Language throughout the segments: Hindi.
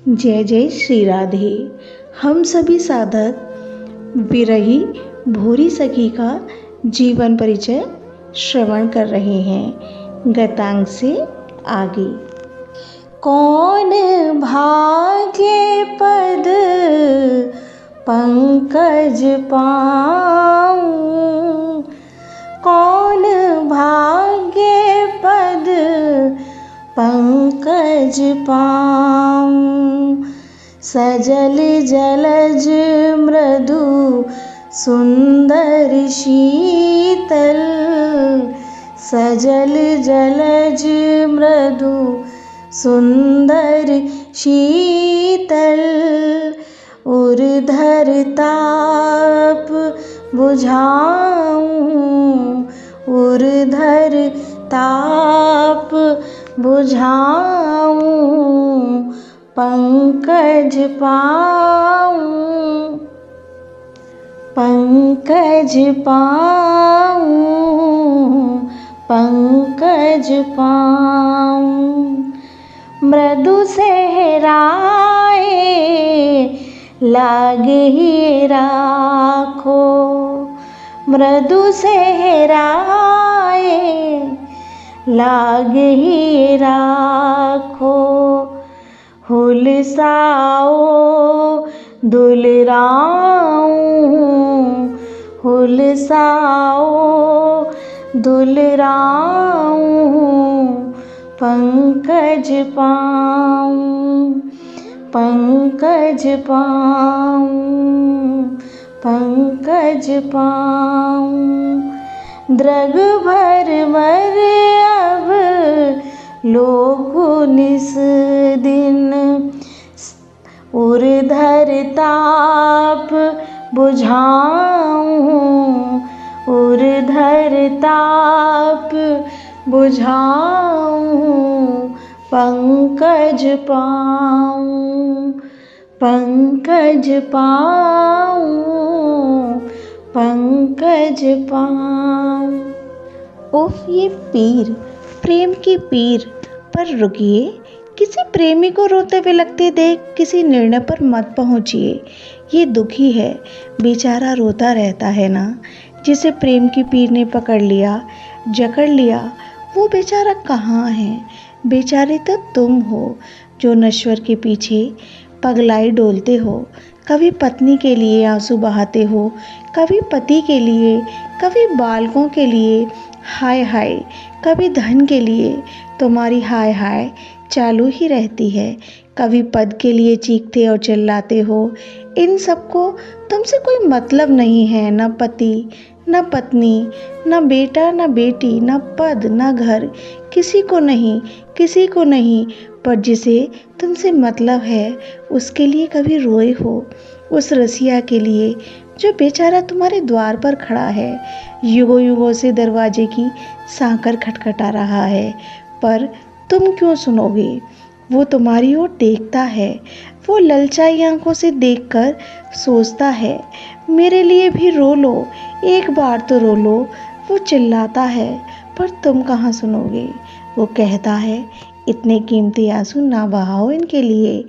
जय जय श्री राधे। हम सभी साधक विरही भोरी सखी का जीवन परिचय श्रवण कर रहे हैं। गतांग से आगे। कौन भाग्य पद पंकज पाऊं, कौन भाग्य पद पंकज पाऊं। सजल जलज मृदु सुंदर शीतल, सजल जलज मृदु सुंदर शीतल। उर्धर ताप बुझाऊं, उर्धर ताप बुझाऊं। पंकज पाऊं, पंकज पाऊं, पंकज पाऊं। मृदु सहराए लागे राखो, मृदु सहराए लागे राखो। हुलसाओ दुलराऊं, हुलसाओ दुलराऊं। पंकज पाऊं, पंकज पाऊं, पंकज पाऊं। द्रग भर वर अब लोगु निस दिन, उर्धर ताप बुझाऊं, उर्धर ताप बुझाऊं। पंकज पाऊं, पंकज पाऊं, पंकज पाऊं। उफ ये पीर, प्रेम की पीर। पर रुकिए, किसी प्रेमी को रोते हुए लगते देख किसी निर्णय पर मत पहुंचिए। ये दुखी है, बेचारा रोता रहता है ना। जिसे प्रेम की पीर ने पकड़ लिया, जकड़ लिया, वो बेचारा कहाँ है। बेचारे तो तुम हो जो नश्वर के पीछे पगलाई डोलते हो। कभी पत्नी के लिए आंसू बहाते हो, कभी पति के लिए, कभी बालकों के लिए, हाय हाय, कभी धन के लिए। तुम्हारी हाय हाय चालू ही रहती है। कभी पद के लिए चीखते और चिल्लाते हो। इन सबको तुमसे कोई मतलब नहीं है। न पति, न पत्नी, न बेटा, न बेटी, न पद, न घर, किसी को नहीं, किसी को नहीं। पर जिसे तुमसे मतलब है उसके लिए कभी रोए हो? उस रसिया के लिए जो बेचारा तुम्हारे द्वार पर खड़ा है, युगों युगों से दरवाजे की सांकर खटखटा रहा है, पर तुम क्यों सुनोगे? वो तुम्हारी ओर देखता है, वो ललचाई आंखों से देखकर सोचता है, मेरे लिए भी रो लो, एक बार तो रो लो। वो चिल्लाता है, पर तुम कहाँ सुनोगे? वो कहता है, इतने कीमती आंसू ना बहाओ इनके लिए,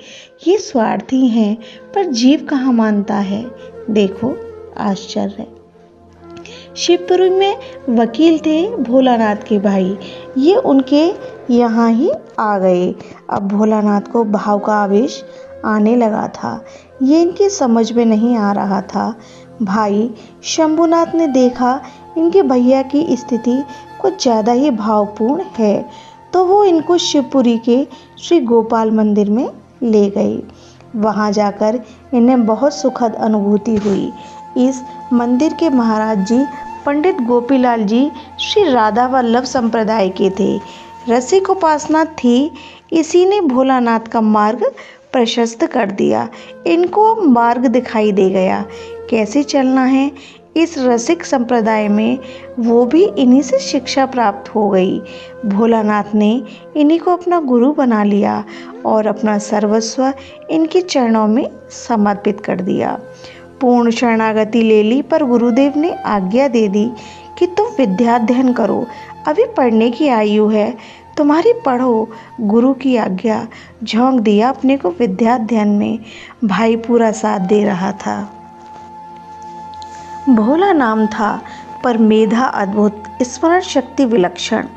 ये स्वार्थी हैं। पर जीव कहाँ मानता है। देखो आश्चर्य। शिवपुरी में वकील थे भोलानाथ के भाई। ये उनके यहाँ ही आ गए। अब भोलानाथ को भाव का आवेश आने लगा था। ये इनकी समझ में नहीं आ रहा था। भाई शंभुनाथ ने देखा इनके भैया की स्थिति कुछ ज़्यादा ही भावपूर्ण है, तो वो इनको शिवपुरी के श्री गोपाल मंदिर में ले गए। वहाँ जाकर इन्हें बहुत सुखद अनुभूति हुई। इस मंदिर के महाराज जी पंडित गोपीलाल जी श्री राधा वल्लभ संप्रदाय के थे। रसिक उपासना थी, इसी ने भोलानाथ का मार्ग प्रशस्त कर दिया। इनको अब मार्ग दिखाई दे गया, कैसे चलना है इस रसिक संप्रदाय में। वो भी इन्हीं से शिक्षा प्राप्त हो गई। भोलानाथ ने इन्हीं को अपना गुरु बना लिया और अपना सर्वस्व इनके चरणों में समर्पित कर दिया। पूर्ण शरणागति ले ली, पर गुरुदेव ने आज्ञा दे दी कि तुम विद्याध्ययन करो, अभी पढ़ने की आयु है, तुम्हारी पढ़ो गुरु की आज्ञा, झोंक दिया अपने को विद्याध्ययन में। भाई पूरा साथ दे रहा था। भोला नाम था पर मेधा अद्भुत, स्मरण शक्ति विलक्षण।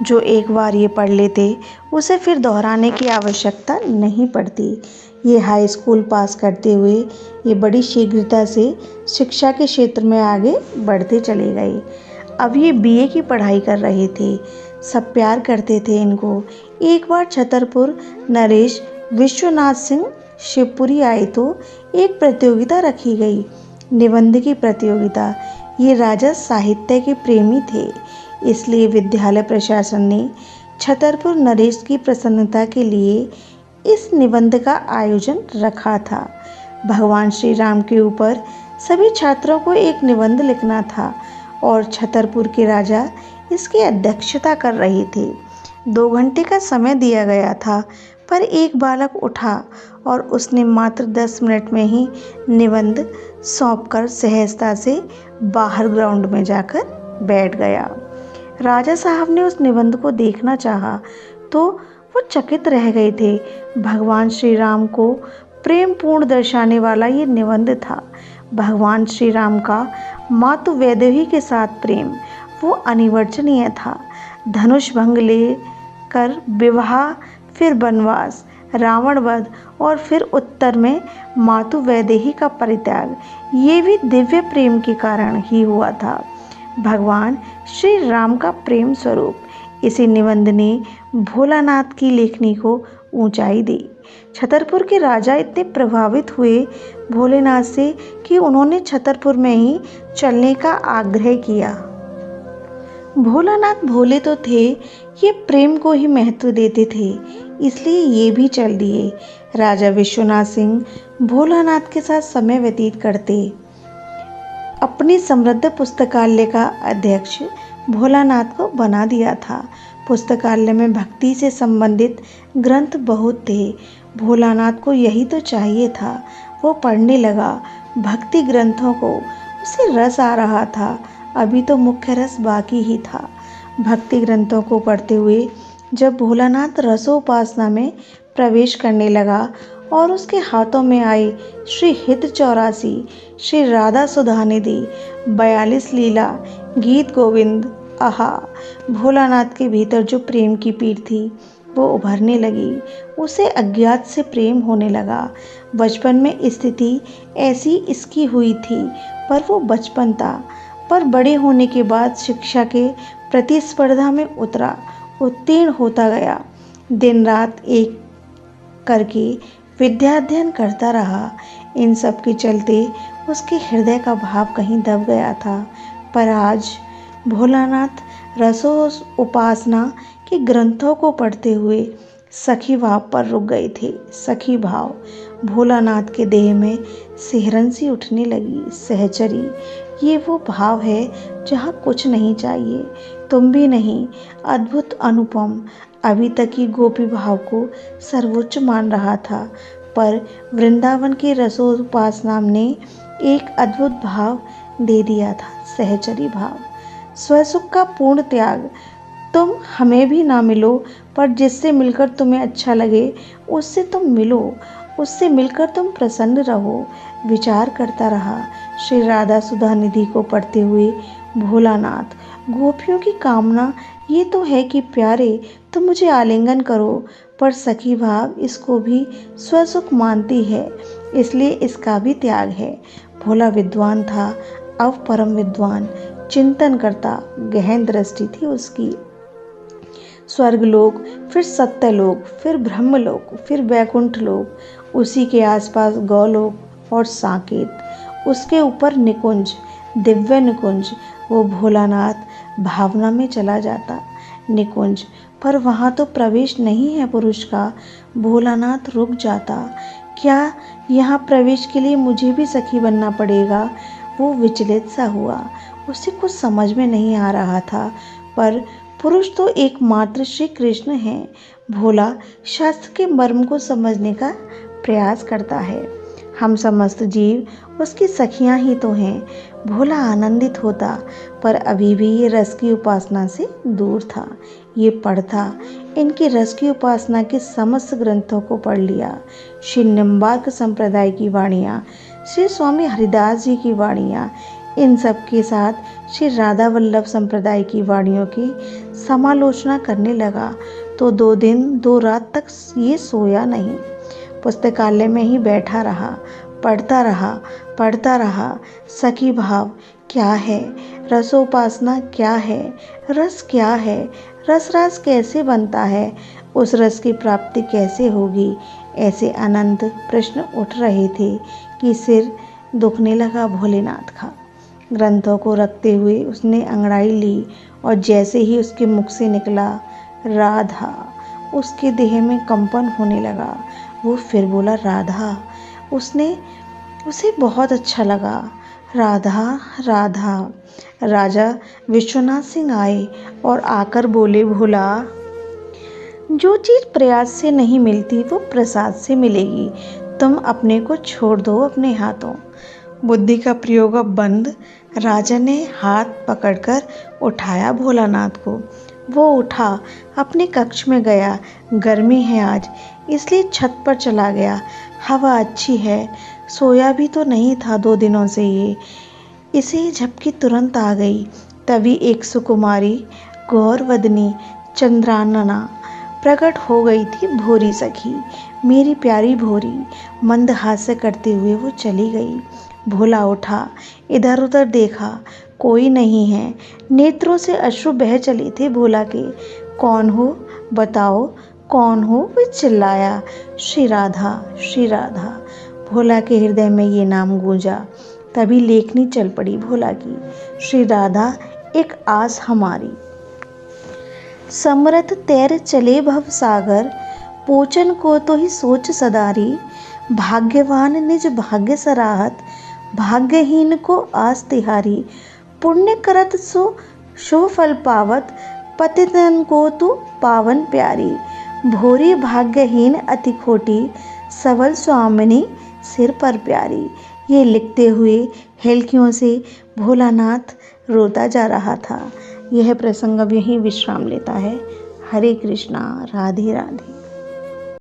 जो एक बार ये पढ़ लेते उसे फिर दोहराने की आवश्यकता नहीं पड़ती। ये हाई स्कूल पास करते हुए ये बड़ी शीघ्रता से शिक्षा के क्षेत्र में आगे बढ़ते चले गए। अब ये बीए की पढ़ाई कर रहे थे। सब प्यार करते थे इनको। एक बार छतरपुर नरेश विश्वनाथ सिंह शिवपुरी आए तो एक प्रतियोगिता रखी गई, निबंध की प्रतियोगिता। ये राजा साहित्य के प्रेमी थे, इसलिए विद्यालय प्रशासन ने छतरपुर नरेश की प्रसन्नता के लिए इस निबंध का आयोजन रखा था। भगवान श्री राम के ऊपर सभी छात्रों को एक निबंध लिखना था और छतरपुर के राजा इसकी अध्यक्षता कर रहे थे। 2 घंटे का समय दिया गया था, पर एक बालक उठा और उसने मात्र 10 मिनट में ही निबंध सौंपकर सहजता से बाहर ग्राउंड में जाकर बैठ गया। राजा साहब ने उस निबंध को देखना चाहा तो वो चकित रह गए थे। भगवान श्री राम को प्रेम पूर्ण दर्शाने वाला ये निबंध था। भगवान श्री राम का मातु वैदेही के साथ प्रेम वो अनिवर्चनीय था। धनुष भंग ले कर विवाह, फिर वनवास, रावण वध और फिर उत्तर में मातु वैदेही का परित्याग, ये भी दिव्य प्रेम के कारण ही हुआ था। भगवान श्री राम का प्रेम स्वरूप इसी निबंध ने भोलानाथ की लेखनी को ऊंचाई दी। छतरपुर के राजा इतने प्रभावित हुए भोलेनाथ से कि उन्होंने छतरपुर में ही चलने का आग्रह किया। भोलानाथ भोले तो थे, ये प्रेम को ही महत्व देते थे, इसलिए ये भी चल दिए। राजा विश्वनाथ सिंह भोलानाथ के साथ समय व्यतीत करते। अपनी समृद्ध पुस्तकालय का अध्यक्ष भोलानाथ को बना दिया था। पुस्तकालय में भक्ति से संबंधित ग्रंथ बहुत थे। भोलानाथ को यही तो चाहिए था। वो पढ़ने लगा भक्ति ग्रंथों को, उसे रस आ रहा था। अभी तो मुख्य रस बाकी ही था। भक्ति ग्रंथों को पढ़ते हुए जब भोलानाथ रसोपासना में प्रवेश करने लगा और उसके हाथों में आई श्री हित 84, श्री राधा सुधानिधि, 42 लीला, गीत गोविंद, आहा, भोलानाथ के भीतर जो प्रेम की पीर थी वो उभरने लगी। उसे अज्ञात से प्रेम होने लगा। बचपन में स्थिति ऐसी इसकी हुई थी, पर वो बचपन था। पर बड़े होने के बाद शिक्षा के प्रतिस्पर्धा में उतरा, उत्तीर्ण होता गया। दिन रात एक करके विद्याध्ययन करता रहा। इन सब के चलते उसके हृदय का भाव कहीं दब गया था। पर आज भोलानाथ रसो उपासना के ग्रंथों को पढ़ते हुए सखी भाव पर रुक गए थे। सखी भाव भोलानाथ के देह में सिहरन सी उठने लगी। सहचरी, ये वो भाव है जहाँ कुछ नहीं चाहिए, तुम भी नहीं, अद्भुत अनुपम। अभी तक ही गोपी भाव को सर्वोच्च मान रहा था, पर वृंदावन के रसोपासना ने एक अद्भुत भाव दे दिया था, सहचरी भाव, स्वसुख का पूर्ण त्याग। तुम हमें भी ना मिलो, पर जिससे मिलकर तुम्हें अच्छा लगे उससे तुम मिलो, उससे मिलकर तुम प्रसन्न रहो। विचार करता रहा। श्री राधा सुधानिधि को पढ़ते हुए भोलानाथ, गोपियों की कामना ये तो है कि प्यारे तुम मुझे आलिंगन करो, पर सखी भाव इसको भी स्वसुख मानती है, इसलिए इसका भी त्याग है। भोला विद्वान था, अब परम विद्वान, चिंतन करता, गहन दृष्टि थी उसकी। स्वर्गलोक, फिर सत्यलोक, फिर ब्रह्मलोक, फिर वैकुंठ लोक, उसी के आसपास गौलोक और साकेत, उसके ऊपर निकुंज, दिव्य निकुंज। वो भोलानाथ भावना में चला जाता। निकुंज, पर वहाँ तो प्रवेश नहीं है पुरुष का। भोलानाथ रुक जाता। क्या यहाँ प्रवेश के लिए मुझे भी सखी बनना पड़ेगा? वो विचलित सा हुआ। उसे कुछ समझ में नहीं आ रहा था, पर पुरुष तो एकमात्र श्री कृष्ण हैं। भोला शास्त्र के मर्म को समझने का प्रयास करता है। हम समस्त जीव उसकी सखियां ही तो हैं। भोला आनंदित होता, पर अभी भी ये रस की उपासना से दूर था। ये पढ़ता, इनकी रस की उपासना के समस्त ग्रंथों को पढ़ लिया। श्री निम्बार्क संप्रदाय की वाणियाँ, श्री स्वामी हरिदास जी की वाणियाँ, इन सब के साथ श्री राधा वल्लभ संप्रदाय की वाणियों की समालोचना करने लगा तो 2 दिन 2 रात तक ये सोया नहीं। पुस्तकालय में ही बैठा रहा, पढ़ता रहा। सखी भाव क्या है, रसोपासना क्या है, रस क्या है, रसरास कैसे बनता है, उस रस की प्राप्ति कैसे होगी, ऐसे अनंत प्रश्न उठ रहे थे कि सिर दुखने लगा भोलेनाथ का। ग्रंथों को रखते हुए उसने अंगड़ाई ली और जैसे ही उसके मुख से निकला राधा, उसके देह में कंपन होने लगा। वो फिर बोला राधा। उसे बहुत अच्छा लगा। राधा राधा। राजा विश्वनाथ सिंह आए और आकर बोले भोला, जो चीज़ प्रयास से नहीं मिलती वो प्रसाद से मिलेगी। तुम अपने को छोड़ दो अपने हाथों। बुद्धि का प्रयोग अब बंद। राजा ने हाथ पकड़कर उठाया भोलानाथ को। वो उठा, अपने कक्ष में गया। गर्मी है आज, इसलिए छत पर चला गया। हवा अच्छी है। सोया भी तो नहीं था 2 दिनों से ये। इसे झपकी तुरंत आ गई। तभी एक सुकुमारी गौरवदनी चंद्रानना प्रकट हो गई थी। भोरी सखी, मेरी प्यारी भोरी। मंद हास्य करते हुए वो चली गई। भोला उठा, इधर उधर देखा, कोई नहीं है। नेत्रों से अश्रु बह चले थे भोला के। कौन हो बताओ, कौन हो? वो चिल्लाया। श्री राधा, श्री राधा। भोला के हृदय में ये नाम गूंजा। तभी लेखनी चल पड़ी भोला की। श्री राधा एक आस हमारी। समरथ तैर चले भव सागर, पोचन को तो ही सोच सदारी। भाग्यवान निज भाग्य सराहत, भाग्यहीन को आस तिहारी। पुण्य करत सो शुभ फल पावत, पतितन को तू पावन प्यारी। भोरी भाग्यहीन अति खोटी, सबल स्वामिनी सिर पर प्यारी। ये लिखते हुए हेलकियों से भोलानाथ रोता जा रहा था। यह प्रसंग अब यहीं विश्राम लेता है। हरे कृष्णा, राधे राधे।